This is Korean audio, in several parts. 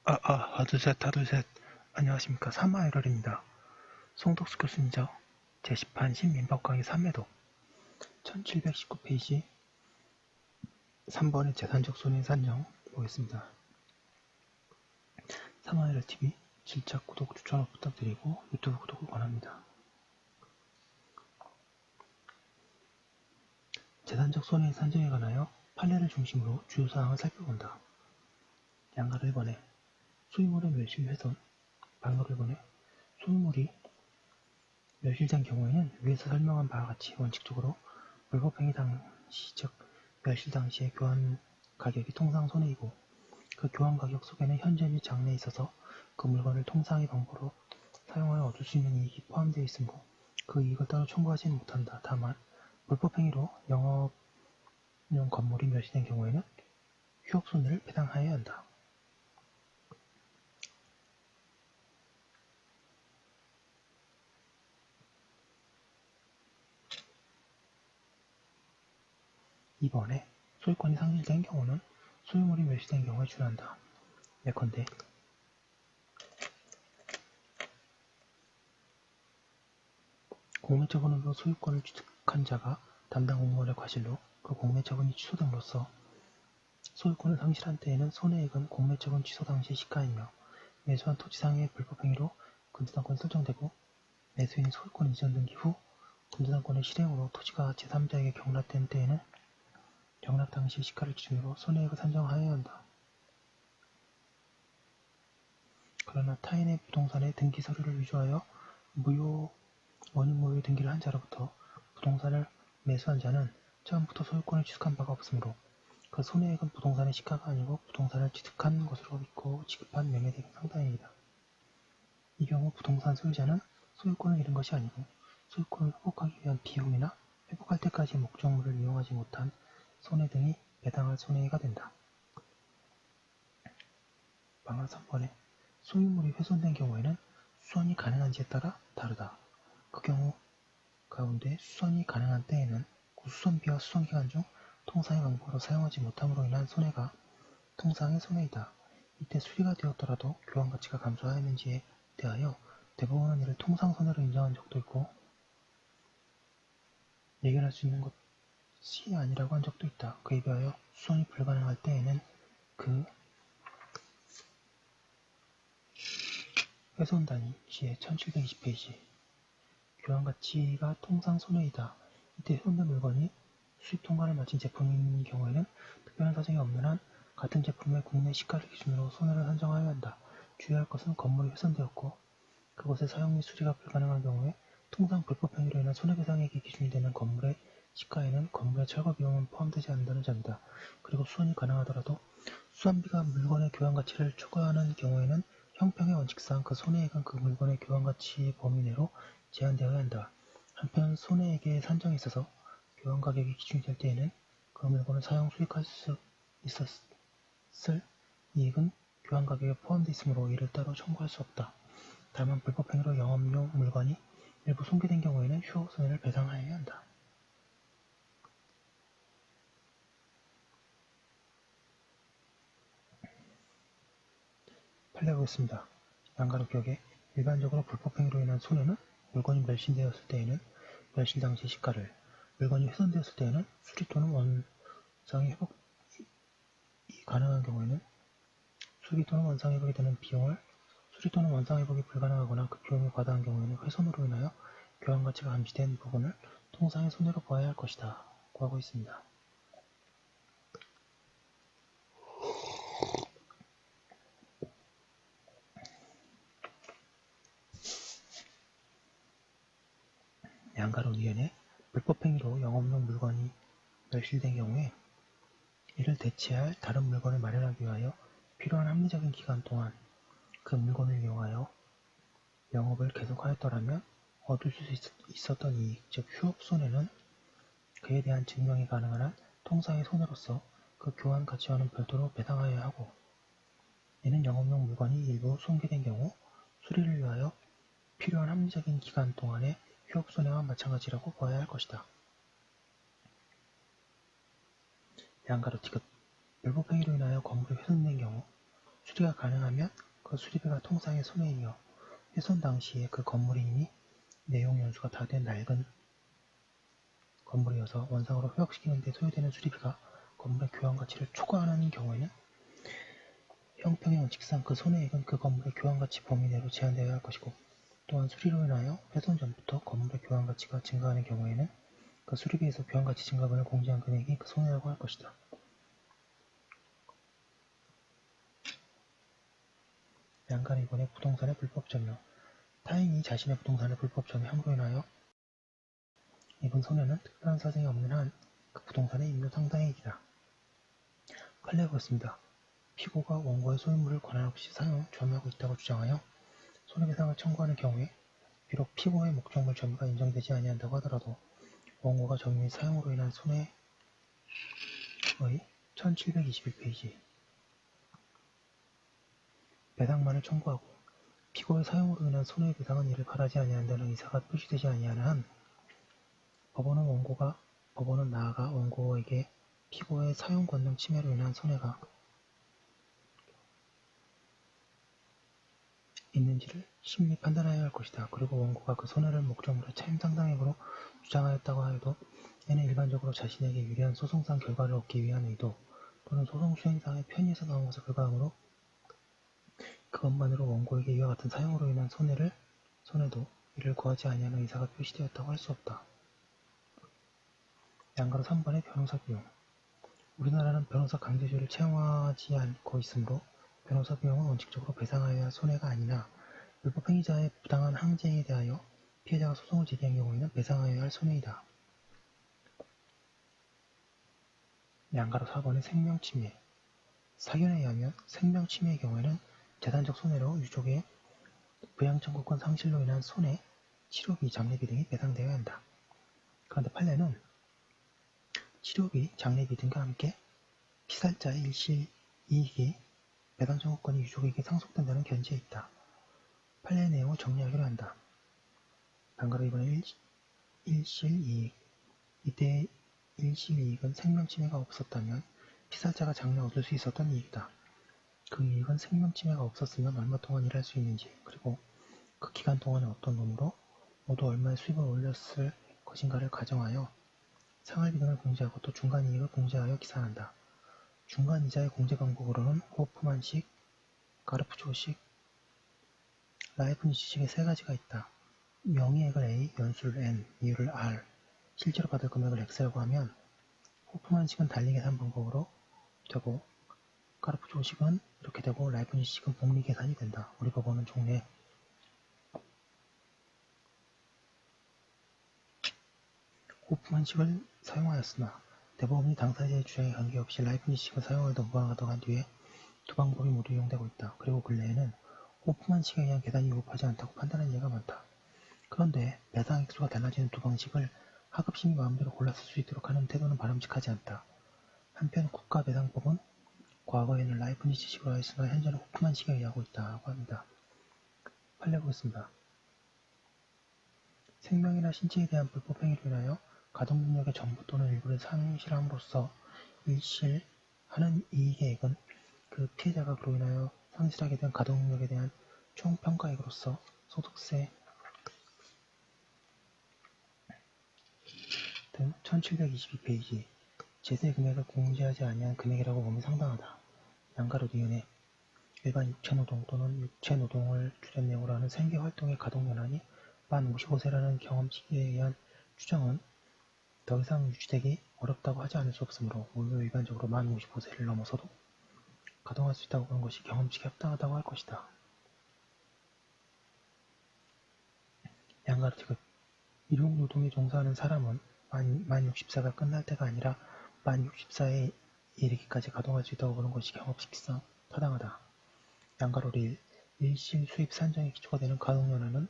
하둘셋. 안녕하십니까. 사마에럴입니다. 송덕수 교수님이죠. 제10판 신민법 강의 3매독 1719페이지 3번의 재산적 손해 산정 보겠습니다. 사마에럴TV 질책, 구독, 추천을 부탁드리고 유튜브 구독을 권합니다. 재산적 손해 산정에 관하여 판례를 중심으로 주요 사항을 살펴본다. 양가로 1번에 소유물의 멸실 훼손, 방어로 1번에 소유물이 멸실된 경우에는 위에서 설명한 바와 같이 원칙적으로 불법행위 당시 즉 멸실 당시의 교환 가격이 통상 손해이고 그 교환 가격 속에는 현재 및 장래에 있어서 그 물건을 통상의 방법으로 사용하여 얻을 수 있는 이익이 포함되어 있으므로 그 이익을 따로 청구하지는 못한다. 다만 불법행위로 영업용 건물이 멸실된 경우에는 휴업손해를 배당하여야 한다. 2번에 소유권이 상실된 경우는 소유물이 멸실된 경우에 준한다. 예컨대 공매처분으로 소유권을 취득한 자가 담당 공무원의 과실로 그 공매처분이 취소됨으로써 소유권을 상실한 때에는 손해액은 공매처분 취소 당시의 시가이며 매수한 토지상의 불법행위로 근저당권이 설정되고 매수인이 소유권 이전 등기 후 근저당권의 실행으로 토지가 제3자에게 경락된 때에는 경락 당시의 시가를 기준으로 손해액을 산정하여야 한다. 그러나 타인의 부동산의 등기 서류를 위조하여 원인 무효의 등기를 한 자로부터 부동산을 매수한 자는 처음부터 소유권을 취득한 바가 없으므로 그 손해액은 부동산의 시가가 아니고 부동산을 취득한 것으로 믿고 지급한 매매대금 상당액이다. 이 경우 부동산 소유자는 소유권을 잃은 것이 아니고 소유권을 회복하기 위한 비용이나 회복할 때까지의 목적물을 이용하지 못한 손해 등이 배당할 손해가 된다. 방안 3번에 소유물이 훼손된 경우에는 수선이 가능한지에 따라 다르다. 그 경우 가운데 수선이 가능한 때에는 그 수선비와 수선기간 중 통상의 방법으로 사용하지 못함으로 인한 손해가 통상의 손해이다. 이때 수리가 되었더라도 교환가치가 감소하였는지에 대하여 대법원은 이를 통상손해로 인정한 적도 있고 예견할 수 있는 것이 아니라고 한 적도 있다. 그에 비하여 수선이 불가능할 때에는 그 훼손단위 제 1720페이지 교환가치가 통상손해이다. 이때 훼손된 물건이 수입통관을 마친 제품인 경우에는 특별한 사정이 없는 한 같은 제품의 국내 시가를 기준으로 손해를 산정하여야 한다. 주의할 것은 건물이 훼손되었고 그것의 사용 및 수리가 불가능한 경우에 통상 불법행위로 인한 손해배상액이 기준이 되는 건물의 시가에는 건물의 철거 비용은 포함되지 않는다는 점이다. 그리고 수선이 가능하더라도 수선비가 물건의 교환가치를 초과하는 경우에는 형평의 원칙상 그 손해액은 그 물건의 교환가치의 범위 내로 제한되어야 한다. 한편 손해액의 산정에 있어서 교환가격이 기준이 될 때에는 그 물건을 사용 수익할 수 있었을 이익은 교환가격에 포함되어 있으므로 이를 따로 청구할 수 없다. 다만 불법행위로 영업용 물건이 일부 손괴된 경우에는 휴업손해를 배상하여야 한다. 판례 보겠습니다. 양가로 기억에 일반적으로 불법행위로 인한 손해는 물건이 멸실되었을 때에는 멸실 당시 시가를, 물건이 훼손되었을 때에는 수리 또는 원상의 회복이 가능한 경우에는 수리 또는 원상 회복이 되는 비용을 수리 또는 원상 회복이 불가능하거나 그 비용이 과다한 경우에는 훼손으로 인하여 교환가치가 감지된 부분을 통상의 손해로 보아야 할 것이다. 고 하고 있습니다. 양가로위원회 불법행위로 영업용 물건이 멸실된 경우에 이를 대체할 다른 물건을 마련하기 위하여 필요한 합리적인 기간 동안 그 물건을 이용하여 영업을 계속하였더라면 얻을 수 있었던 이익, 즉 휴업손해는 그에 대한 증명이 가능한 한 통상의 손해로서 그 교환 가치와는 별도로 배상하여야 하고 이는 영업용 물건이 일부 손괴된 경우 수리를 위하여 필요한 합리적인 기간 동안의 휴업손해와 마찬가지라고 보아야 할 것이다. 양가로 티귿 불법행위로 인하여 건물이 훼손된 경우 수리가 가능하면 그 수리비가 통상의 손해에 이어 훼손 당시에 그 건물이 이미 내용 연수가 다 된 낡은 건물이어서 원상으로 회복시키는 데 소요되는 수리비가 건물의 교환 가치를 초과하는 경우에는 형평의 원칙상 그 손해액은 그 건물의 교환 가치 범위 내로 제한되어야 할 것이고, 또한 수리로 인하여 훼손 전부터 건물의 교환 가치가 증가하는 경우에는 그 수리비에서 교환 가치 증가분을 공제한 금액이 그 손해라고 할 것이다. 양가는 이번에 부동산의 불법 점유, 타인이 자신의 부동산을 불법 점유함으로 인하여 입은 손해는 특별한 사정이 없는 한 그 부동산의 임료 상당액이다. 판례가 그렇습니다. 피고가 원고의 소유물을 권한 없이 사용, 점유하고 있다고 주장하여 손해배상을 청구하는 경우에 비록 피고의 목적물 점유가 인정되지 아니한다고 하더라도 원고가 점유 및 사용으로 인한 손해의 1721페이지 배상만을 청구하고 피고의 사용으로 인한 손해배상은 이를 바라지 아니한다는 의사가 표시되지 아니하는 한 법원은 나아가 원고에게 피고의 사용 권능 침해로 인한 손해가 있는지를 심리 판단하여야 할 것이다. 그리고 원고가 그 손해를 목적물의 차임 상당액으로 주장하였다고 하여도 이는 일반적으로 자신에게 유리한 소송상 결과를 얻기 위한 의도 또는 소송 수행상의 편의에서 나온 것에 불과하므로 그것만으로 원고에게 이와 같은 사용으로 인한 손해도 이를 구하지 아니하는 의사가 표시되었다고 할 수 없다. 양가로 3번의 변호사 비용. 우리나라는 변호사 강제주의를 채용하지 않고 있으므로 변호사 비용은 원칙적으로 배상하여야 할 손해가 아니나 불법 행위자의 부당한 항쟁에 대하여 피해자가 소송을 제기한 경우에는 배상하여야 할 손해이다. 양가로 4번의 생명침해. 사견에 의하면 생명침해의 경우에는 재산적 손해로 유족의 부양청구권 상실로 인한 손해, 치료비, 장례비 등이 배상되어야 한다. 그런데 판례는 치료비, 장례비 등과 함께 피살자의 일실 이익이 배상 청구권이 유족에게 상속된다는 견지에 있다. 판례의 내용을 정리하기로 한다. 양가로 이번에 일실 이익. 이때의 일실 이익은 생명침해가 없었다면 피살자가 장래 얻을 수 있었던 이익이다. 그 이익은 생명침해가 없었으면 얼마 동안 일할 수 있는지, 그리고 그 기간 동안에 어떤 놈으로 모두 얼마의 수입을 올렸을 것인가를 가정하여 생활비 등을 공제하고 또 중간이익을 공제하여 기산한다. 중간이자의 공제 방법으로는 호프만식, 가르프조식, 라이프니츠식의 세 가지가 있다. 명의액을 A, 연수를 N, 이율을 R, 실제로 받을 금액을 X라고 하면 호프만식은 달리 계산 방법으로 되고 가르프조식은 이렇게 되고 라이프니츠식은 복리 계산이 된다. 우리 법원은 종래 호프만식을 사용하였으나 대법원이 당사자의 주장에 관계없이 라이프니츠식을 사용하여도 무방하다고 한 뒤에 두 방법이 모두 이용되고 있다. 그리고 근래에는 호프만식에 의한 계산이 위법하지 않다고 판단한 예가 많다. 그런데 배상 액수가 달라지는 두 방식을 하급심이 마음대로 골라 쓸 수 있도록 하는 태도는 바람직하지 않다. 한편 국가배상법은 과거에는 라이프니츠식으로 하였으나 현재는 호프만식에 의하고 있다고 합니다. 판례 보겠습니다. 생명이나 신체에 대한 불법 행위로 인하여 가동능력의 전부 또는 일부를 상실함으로써 일실하는 이익액은 그 피해자가 그로 인하여 상실하게 된 가동능력에 대한 총평가액으로서 소득세 등 1722페이지 제세 금액을 공제하지 아니한 금액이라고 보면 상당하다. 양가로 니은에 일반 육체노동 또는 육체노동을 주된 내용으로 하는 생계활동의 가동연한이 만 55세라는 경험치기에 의한 추정은 더 이상 유지되기 어렵다고 하지 않을 수 없으므로 오히려 일반적으로 만 55세를 넘어서도 가동할 수 있다고 보는 것이 경험치기 합당하다고 할 것이다. 양가로 지급 일용노동에 종사하는 사람은 만 60세가 끝날 때가 아니라 만 64에 이르기까지 가동할 수 있다고 보는 것이 경험치기상 타당하다. 양가로 일실 수입 산정의 기초가 되는 가동연한은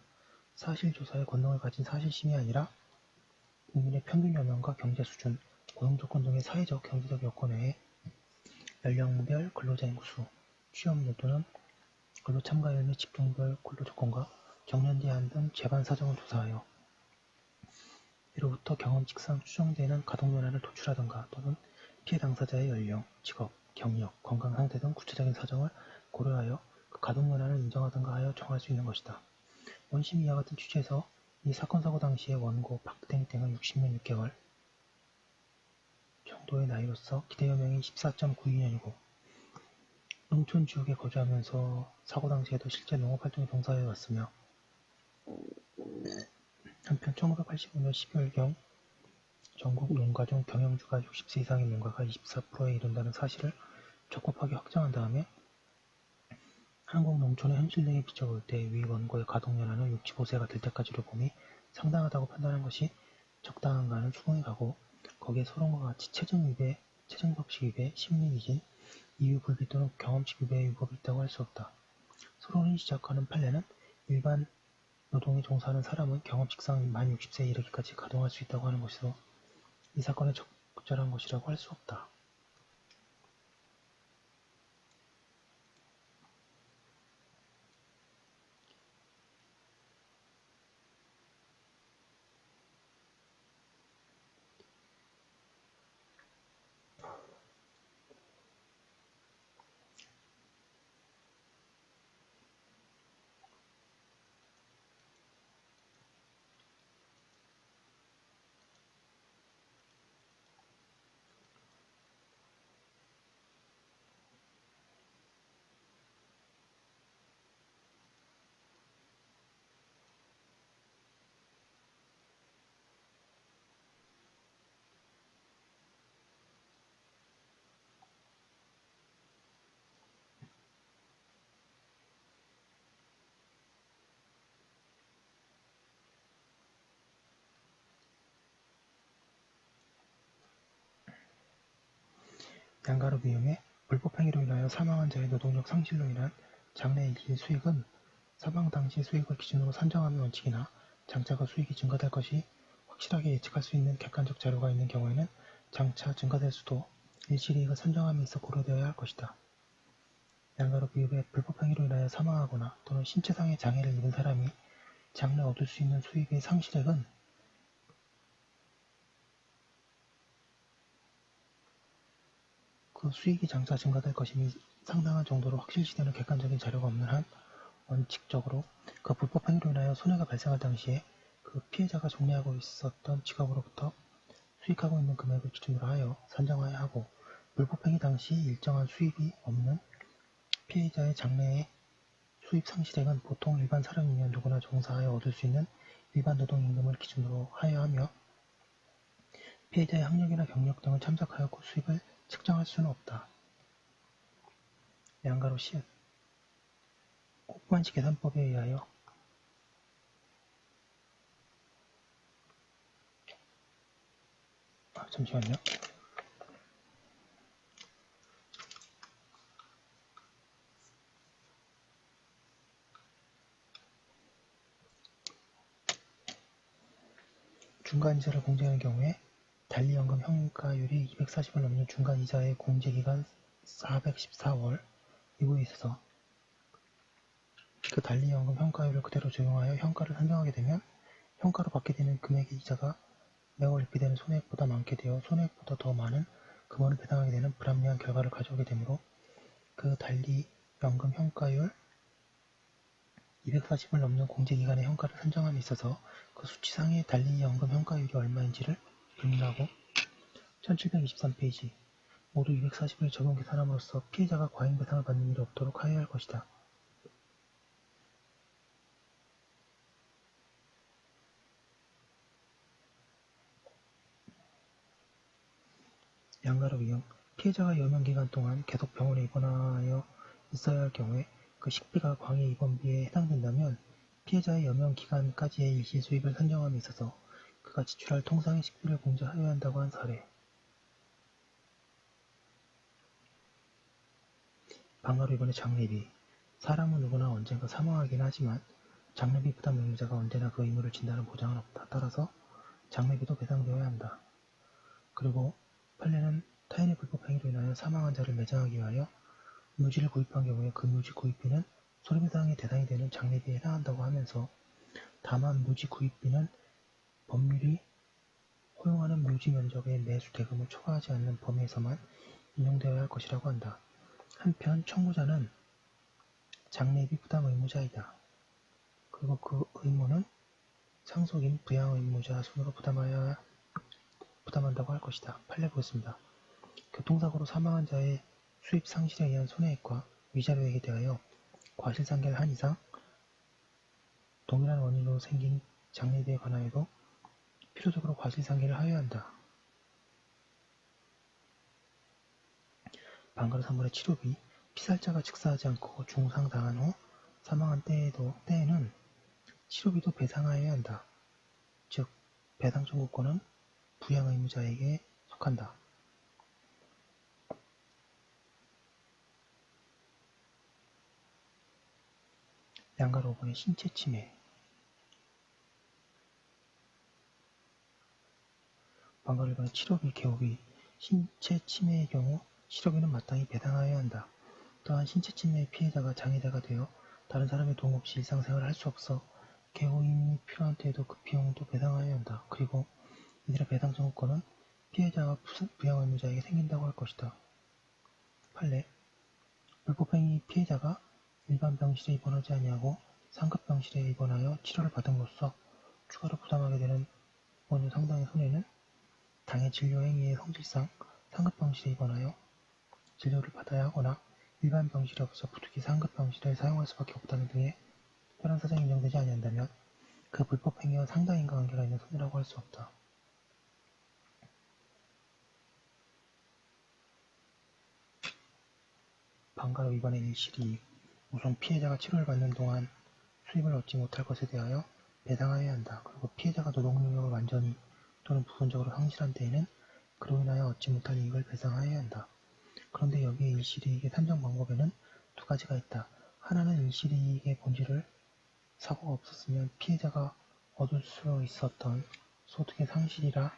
사실조사의 권능을 가진 사실심이 아니라 국민의 평균 연령과 경제 수준, 고용조건 등의 사회적, 경제적 여건 외에 연령별 근로자 인구수, 취업률 또는 근로참가율 및 직종별 근로조건과 정년제한 등 재반 사정을 조사하여 이로부터 경험칙상 추정되는 가동연한을 도출하든가 또는 피해 당사자의 연령, 직업, 경력, 건강 상태 등 구체적인 사정을 고려하여 그 가동연한을 인정하든가 하여 정할 수 있는 것이다. 원심 이와 같은 취지에서 이 사건 사고 당시의 원고 박땡땡은 60년 6개월 정도의 나이로서 기대연령이 14.92년이고 농촌 지역에 거주하면서 사고 당시에도 실제 농업활동에 종사해 왔으며 한편 1985년 12월경 전국 농가 중 경영주가 60세 이상의 농가가 24%에 이른다는 사실을 적법하게 확정한 다음에 한국 농촌의 현실 등에 비춰볼 때 위 원고의 가동연한을 65세가 될 때까지로 봄이 상당하다고 판단한 것이 적당한가는 수긍이 가고 거기에 서론과 같이 체증위배, 체증법칙 위배, 심리위진, 이유불비 또는 경험칙 위배의 위법이 있다고 할 수 없다. 서론이 지적하는 판례는 일반 노동에 종사하는 사람은 경험칙상 만 60세에 이르기까지 가동할 수 있다고 하는 것이서 이 사건에 적절한 것이라고 할 수 없다. 양가로 위험해 불법행위로 인하여 사망한 자의 노동력 상실로 인한 장래 일시 수익은 사망 당시 수익을 기준으로 산정하는 원칙이나 장차 수익이 증가될 것이 확실하게 예측할 수 있는 객관적 자료가 있는 경우에는 장차 증가될 수도 일시이익을 산정함에 있어 고려되어야 할 것이다. 양가로 위협의 불법행위로 인하여 사망하거나 또는 신체상의 장애를 입은 사람이 장래 얻을 수 있는 수익의 상실액은 그 수익이 장차 증가될 것임이 상당한 정도로 확실시되는 객관적인 자료가 없는 한 원칙적으로 그 불법행위로 인하여 손해가 발생할 당시에 그 피해자가 종래하고 있었던 직업으로부터 수익하고 있는 금액을 기준으로 하여 산정하여야 하고 불법행위 당시 일정한 수입이 없는 피해자의 장래의 수입 상실액은 보통 일반 사람이면 누구나 종사하여 얻을 수 있는 일반 노동임금을 기준으로 하여야 하며 피해자의 학력이나 경력 등을 참작하여 그 수입을 측정할 수는 없다. 양가로 시읒 곱관시 계산법에 의하여 잠시만요. 중간이자를 공제하는 경우에 달리연금 평가율이 240을 넘는 중간이자의 공제기간 414월 이후에 있어서 그 달리연금 평가율을 그대로 적용하여 현가를 산정하게 되면 현가로 받게 되는 금액의 이자가 매월 입비되는 손해액보다 많게 되어 손해액보다 더 많은 금원을 배당하게 되는 불합리한 결과를 가져오게 되므로 그 달리연금 평가율 240을 넘는 공제기간의 현가를 산정함에 있어서 그 수치상의 달리연금 평가율이 얼마인지를 의문하고 1723페이지 모두 240을 적용 계산함으로써 피해자가 과잉배상을 받는 일이 없도록 하여야 할 것이다. 양가로 위험 피해자가 여명기간 동안 계속 병원에 입원하여 있어야 할 경우에 그 식비가 광해 입원비에 해당된다면 피해자의 여명기간까지의 일시 수입을 산정함에 있어서 그가 지출할 통상의 식비를 공제하여야 한다고 한 사례. 방가로 이번에 장례비 사람은 누구나 언젠가 사망하긴 하지만 장례비 부담 용의자가 언제나 그 의무를 진다는 보장은 없다. 따라서 장례비도 배상되어야 한다. 그리고 판례는 타인의 불법 행위로 인하여 사망한 자를 매장하기 위하여 묘지를 구입한 경우에 그 묘지 구입비는 손해배상의 대상이 되는 장례비에 해당한다고 하면서 다만 묘지 구입비는 법률이 허용하는 묘지 면적의 매수 대금을 초과하지 않는 범위에서만 인용되어야 할 것이라고 한다. 한편 청구자는 장례비 부담 의무자이다. 그리고 그 의무는 상속인 부양 의무자 손으로 부담한다고 할 것이다. 판례 보겠습니다. 교통사고로 사망한 자의 수입 상실에 의한 손해액과 위자료액에 대하여 과실상계를 한 이상 동일한 원인으로 생긴 장례비에 관하여도 필요적으로 과실상계를 하여야 한다. 방가로 3번의 치료비, 피살자가 즉사하지 않고 중상당한 후 사망한 때에는 치료비도 배상하여야 한다. 즉, 배상 청구권은 부양 의무자에게 속한다. 양가로 5번의 신체 침해. 방가로 1번의 치료비, 개호비, 신체 침해의 경우 치료비는 마땅히 배상하여야 한다. 또한 신체 침해의 피해자가 장애자가 되어 다른 사람의 도움 없이 일상생활을 할 수 없어 개호인이 필요한 때에도 그 비용도 배상하여야 한다. 그리고 이들의 배상 청구권은 피해자와 부양 의무자에게 생긴다고 할 것이다. 판례, 불법행위 피해자가 일반 병실에 입원하지 아니하고 상급 병실에 입원하여 치료를 받음으로써 추가로 부담하게 되는 원유 상당의 손해는 당해 진료 행위의 성질상 상급 병실에 입원하여 진료를 받아야 하거나 일반 병실이 없어 부득이 상급 병실을 사용할 수밖에 없다는 등의 특별한 사정이 인정되지 아니한다면 그 불법 행위와 상당 인과관계가 있는 손해라고 할 수 없다. 방가로 2번의 일실이익, 우선 피해자가 치료를 받는 동안 수입을 얻지 못할 것에 대하여 배상하여야 한다. 그리고 피해자가 노동 능력을 완전히 또는 부분적으로 상실한 때에는 그로 인하여 얻지 못할 이익을 배상하여야 한다. 그런데 여기에 일실이익의 산정 방법에는 두 가지가 있다. 하나는 일실이익의 본질을 사고가 없었으면 피해자가 얻을 수 있었던 소득의 상실이라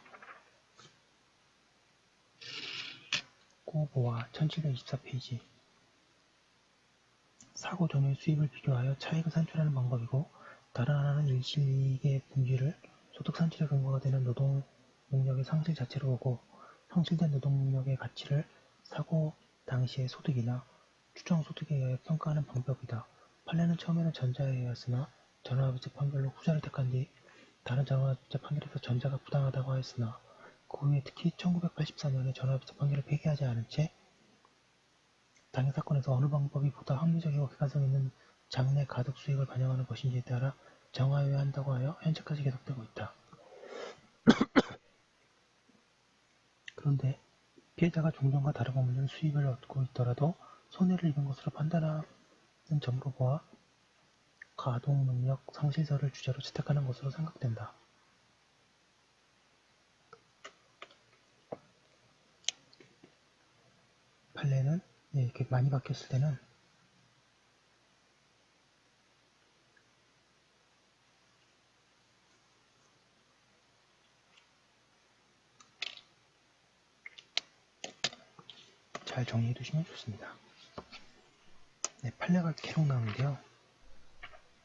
꼬보와 1724페이지 사고 전의 수입을 비교하여 차익을 산출하는 방법이고, 다른 하나는 일실이익의 본질을 소득 산출의 근거가 되는 노동 능력의 상실 자체로 보고, 상실된 노동 능력의 가치를 사고 당시의 소득이나 추정 소득에 의하여 평가하는 방법이다. 판례는 처음에는 전자에 의하였으나 전환합의체 판결로 후자를 택한 뒤 다른 전환합의체 판결에서 전자가 부당하다고 하였으나, 그 후에 특히 1984년에 전환합의체 판결을 폐기하지 않은 채 당해 사건에서 어느 방법이 보다 합리적이고 객관성 있는 장래 가득 수익을 반영하는 것인지에 따라 정하여야 한다고 하여 현재까지 계속되고 있다. 그런데 피해자가 종전과 다름없는 수입을 얻고 있더라도 손해를 입은 것으로 판단하는 점으로 보아 가동능력 상실설을 주제로 채택하는 것으로 생각된다. 판례는 이렇게 많이 바뀌었을 때는 잘 정리해 두시면 좋습니다. 네, 판례가 계속 나오는데요.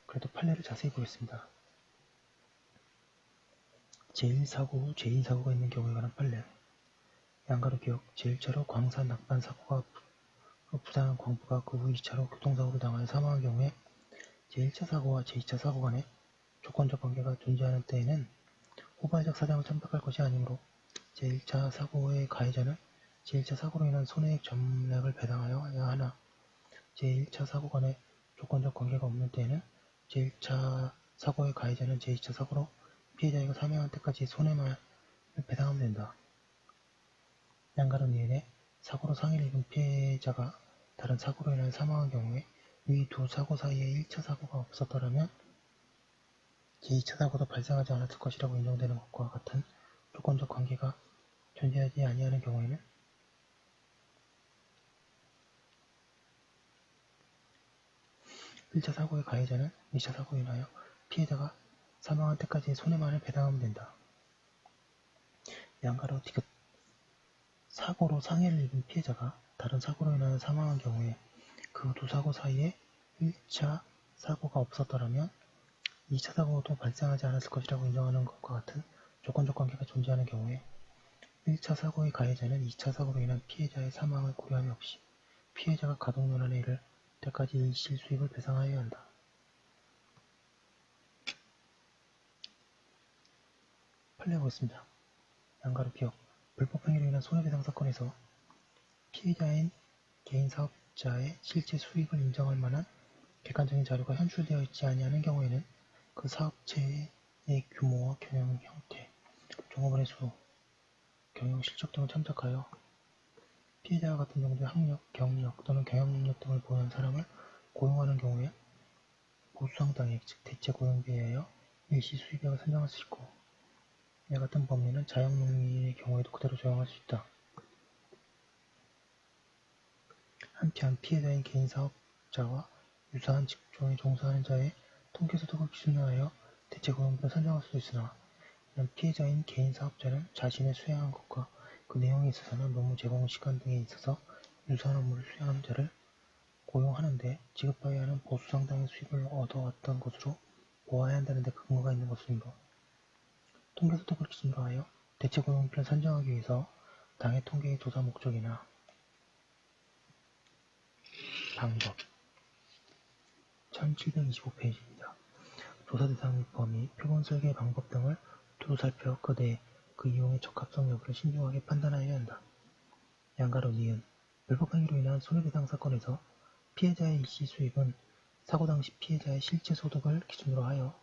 그래도 판례를 자세히 보겠습니다. 제1사고 후 제2사고가 있는 경우에 관한 판례. 양가로 기억, 제1차로 광산 낙반 사고가 부당한 광부가 그 후 2차로 교통사고를 당하여 사망한 경우에 제1차 사고와 제2차 사고 간에 조건적 관계가 존재하는 때에는 후발적 사정을 참작할 것이 아니므로 제1차 사고의 가해자는 제1차 사고로 인한 손해액 전액을 배상하여야 하나, 제1차 사고 간에 조건적 관계가 없는 때에는 제1차 사고의 가해자는 제2차 사고로 피해자가 사망할 때까지 손해만 배상하면 된다. 양가론 이행에 사고로 상해를 입은 피해자가 다른 사고로 인하여 사망한 경우에 위 두 사고 사이에 1차 사고가 없었더라면 제2차 사고도 발생하지 않았을 것이라고 인정되는 것과 같은 조건적 관계가 존재하지 아니하는 경우에는 1차 사고의 가해자는 2차 사고로 인하여 피해자가 사망한 때까지의 손해만을 배상하면 된다. 양가로 디귿 사고로 상해를 입은 피해자가 다른 사고로 인하여 사망한 경우에 그 두 사고 사이에 1차 사고가 없었더라면 2차 사고도 발생하지 않았을 것이라고 인정하는 것과 같은 조건적 관계가 존재하는 경우에 1차 사고의 가해자는 2차 사고로 인한 피해자의 사망을 고려함이 없이 피해자가 가동연한의 일을 때까지 일시 수입을 배상하여야 한다. 판례하겠습니다. 양가로 기업, 불법행위로 인한 손해배상 사건에서 피해자인 개인사업자의 실제 수익을 인정할 만한 객관적인 자료가 현출되어 있지 아니하는 경우에는 그 사업체의 규모와 경영 형태, 종업원의 수, 경영 실적 등을 참작하여 피해자와 같은 정도의 학력, 경력 또는 경영 능력 등을 보유한 사람을 고용하는 경우에 보수상당액, 즉 대체 고용비에 의하여 일시 수입액을 산정할 수 있고, 이와 같은 법리는 자영농민의 경우에도 그대로 적용할 수 있다. 한편 피해자인 개인사업자와 유사한 직종에 종사하는 자의 통계소득을 기준으로 하여 대체 고용비를 산정할 수도 있으나, 이는 피해자인 개인사업자는 자신의 수행한 것과 그 내용에 있어서는 노무 제공 시간 등에 있어서 유사한 업무를 수행하는 자를 고용하는데 지급하여야 하는 보수 상당의 수입을 얻어왔던 것으로 보아야 한다는 데 근거가 있는 것이므로, 통계소득을 기준으로 하여 대체 고용비를 산정하기 위해서 당해 통계의 조사 목적이나 방법 1725페이지입니다. 조사 대상 및 범위, 표본 설계 방법 등을 두루 살펴 그 이용의 적합성 여부를 신중하게 판단하여야 한다. 양가로 니은, 불법행위로 인한 손해배상 사건에서 피해자의 일시 수입은 사고 당시 피해자의 실제 소득을 기준으로 하여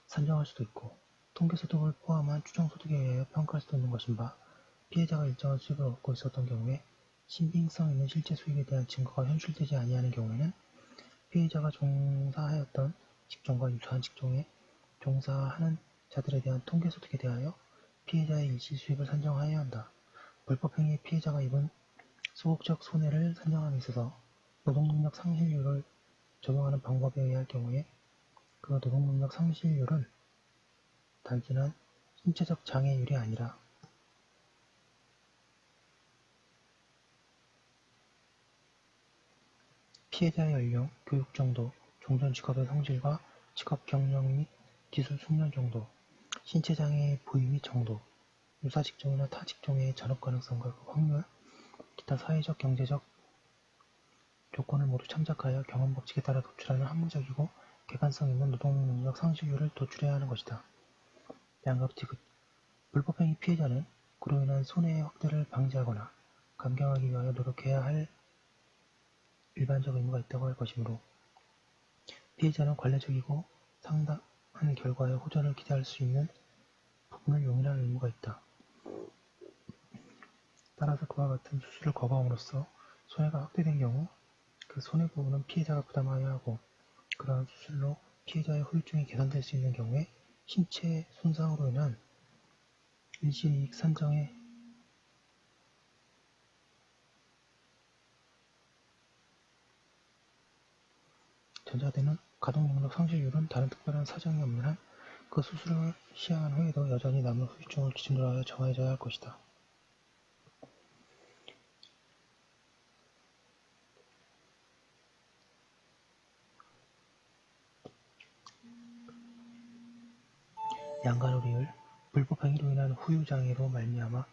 산정할 수도 있고, 통계소득을 포함한 추정소득에 의하여 평가할 수도 있는 것인 바, 피해자가 일정한 수입을 얻고 있었던 경우에 신빙성 있는 실제 수입에 대한 증거가 현출되지 아니하는 경우에는 피해자가 종사하였던 직종과 유사한 직종에 종사하는 자들에 대한 통계소득에 대하여 피해자의 일시 수입을 산정하여야 한다. 불법행위의 피해자가 입은 소극적 손해를 산정함에 있어서 노동능력 상실률을 적용하는 방법에 의할 경우에 그 노동능력 상실률은 단순한 신체적 장애율이 아니라 피해자의 연령, 교육 정도, 종전 직업의 성질과 직업 경력 및 기술 숙련 정도, 신체 장애의 부위 및 정도, 유사 직종이나 타 직종의 전업 가능성과 그 확률, 기타 사회적, 경제적 조건을 모두 참작하여 경험 법칙에 따라 도출하는 합리적이고 객관성 있는 노동능력 상실률을 도출해야 하는 것이다. 양갑지급 불법행위 피해자는 그로 인한 손해의 확대를 방지하거나 감경하기 위하여 노력해야 할 일반적 의무가 있다고 할 것이므로, 피해자는 관례적이고 상당한 결과의 호전을 기대할 수 있는 부분을 용인할 의무가 있다. 따라서 그와 같은 수술을 거부함으로써 손해가 확대된 경우 그 손해 부분은 피해자가 부담하여야 하고, 그러한 수술로 피해자의 후유증이 개선될 수 있는 경우에 신체 손상으로 인한 일시이익 산정에 전자되는 가동능력 상실률은 다른 특별한 사정이 없는 한 그 수술을 시행한 후에도 여전히 남은 후유증을 기준으로 하여 정해져야 할 것이다. 양가로리을 불법행위로 인한 후유장애로 말미암아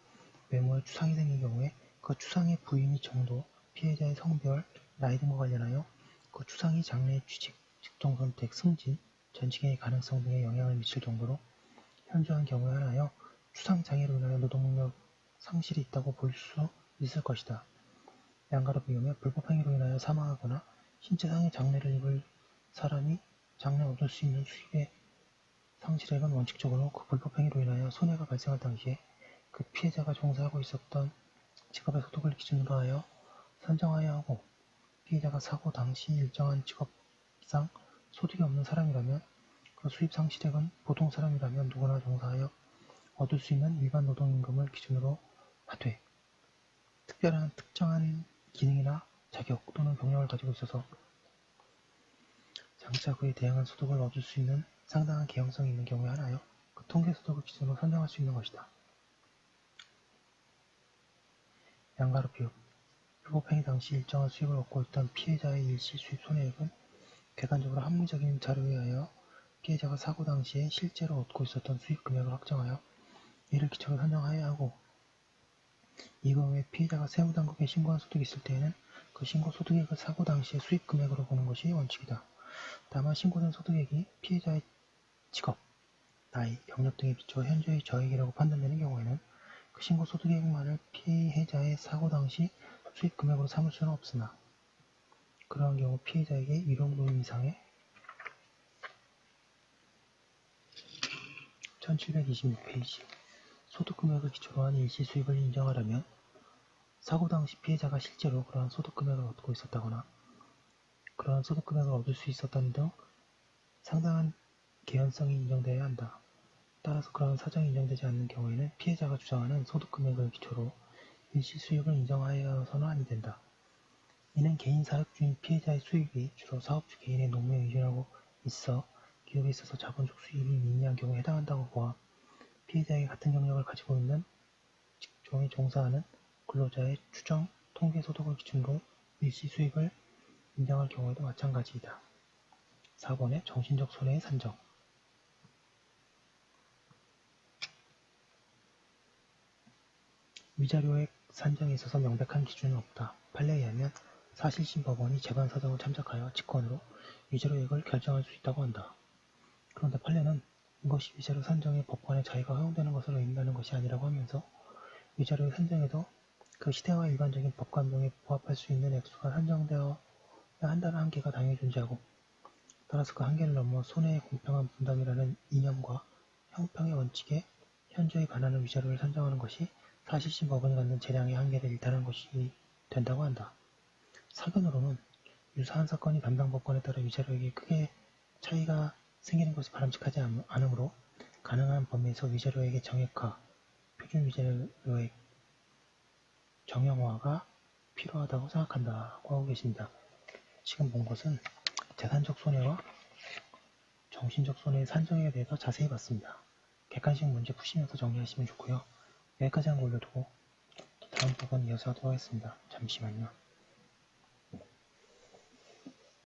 외모에 추상이 생긴 경우에 그 추상의 부위 및 정도, 피해자의 성별, 나이 등과 관련하여 그 추상이 장래의 취직, 직종 선택, 승진, 전직의 가능성 등에 영향을 미칠 정도로 현저한 경우에 한하여 추상장애로 인하여 노동능력 상실이 있다고 볼 수 있을 것이다. 양가로 비우며 불법행위로 인하여 사망하거나 신체상의 장래를 입을 사람이 장래 얻을 수 있는 수입의 상실액은 원칙적으로 그 불법행위로 인하여 손해가 발생할 당시에 그 피해자가 종사하고 있었던 직업의 소득을 기준으로 하여 산정하여야 하고, 피해자가 사고 당시 일정한 직업 이상 소득이 없는 사람이라면 그 수입 상실액은 보통 사람이라면 누구나 종사하여 얻을 수 있는 일반 노동임금을 기준으로 하되, 특정한 기능이나 자격 또는 경력을 가지고 있어서 장차 그에 대항한 소득을 얻을 수 있는 상당한 개연성이 있는 경우에 한하여 그 통계소득을 기준으로 산정할 수 있는 것이다. 양가로 비읍 불법행위 당시 일정한 수익을 얻고 있던 피해자의 일시 수입 손해액은 객관적으로 합리적인 자료에 의하여 피해자가 사고 당시에 실제로 얻고 있었던 수익 금액을 확정하여 이를 기초로 산정하여야 하고, 이거 외에 피해자가 세무당국에 신고한 소득이 있을 때에는 그 신고 소득액을 사고 당시의 수입 금액으로 보는 것이 원칙이다. 다만 신고된 소득액이 피해자의 직업, 나이, 경력 등에 비춰 현저히 저액이라고 판단되는 경우에는 그 신고 소득액만을 피해자의 사고 당시 수입 금액으로 삼을 수는 없으나 그러한 경우 피해자에게 위로금 이상의 1726페이지 소득금액을 기초로 한 일시 수입을 인정하려면 사고 당시 피해자가 실제로 그러한 소득금액을 얻고 있었다거나 그러한 소득금액을 얻을 수 있었다는 등 상당한 개연성이 인정되어야 한다. 따라서 그러한 사정이 인정되지 않는 경우에는 피해자가 주장하는 소득금액을 기초로 일시 수입을 인정하여서는 아니 된다. 이는 개인 사업 중인 피해자의 수입이 주로 사업주 개인의 노무에 의존하고 있어 기업에 있어서 자본적 수입이 미미한 경우에 해당한다고 보아 피해자에게 같은 경력을 가지고 있는 직종에 종사하는 근로자의 추정 통계 소득을 기준으로 일시 수입을 인정할 경우에도 마찬가지이다. 4번의 정신적 손해의 산정 위자료액 산정에 있어서 명백한 기준은 없다. 판례에 의하면 사실심 법원이 재반 사정을 참작하여 직권으로 위자료액을 결정할 수 있다고 한다. 그런데 판례는 이것이 위자료 산정에 법관의 자유가 허용되는 것을 의미하는 것이 아니라고 하면서 위자료 산정에도 그 시대와 일반적인 법관명에 부합할 수 있는 액수가 산정되어야 한다는 한계가 당연히 존재하고 따라서 그 한계를 넘어 손해의 공평한 분담이라는 이념과 형평의 원칙에 현저히 반하는 위자료를 산정하는 것이 사실심 법원이 갖는 재량의 한계를 일탈하는 것이 된다고 한다. 사견으로는 유사한 사건이 담당 법관에 따라 위자료액에 크게 차이가 생기는 것이 바람직하지 않으므로 가능한 범위에서 위자료액의 정액화, 표준 위자료액 정형화가 필요하다고 생각한다고 하고 계십니다. 지금 본 것은 재산적 손해와 정신적 손해의 산정에 대해서 자세히 봤습니다. 객관식 문제 푸시면서 정리하시면 좋고요. 여기까지 한 거 올려두고 다음 부분 이어서 하도록 하겠습니다. 잠시만요.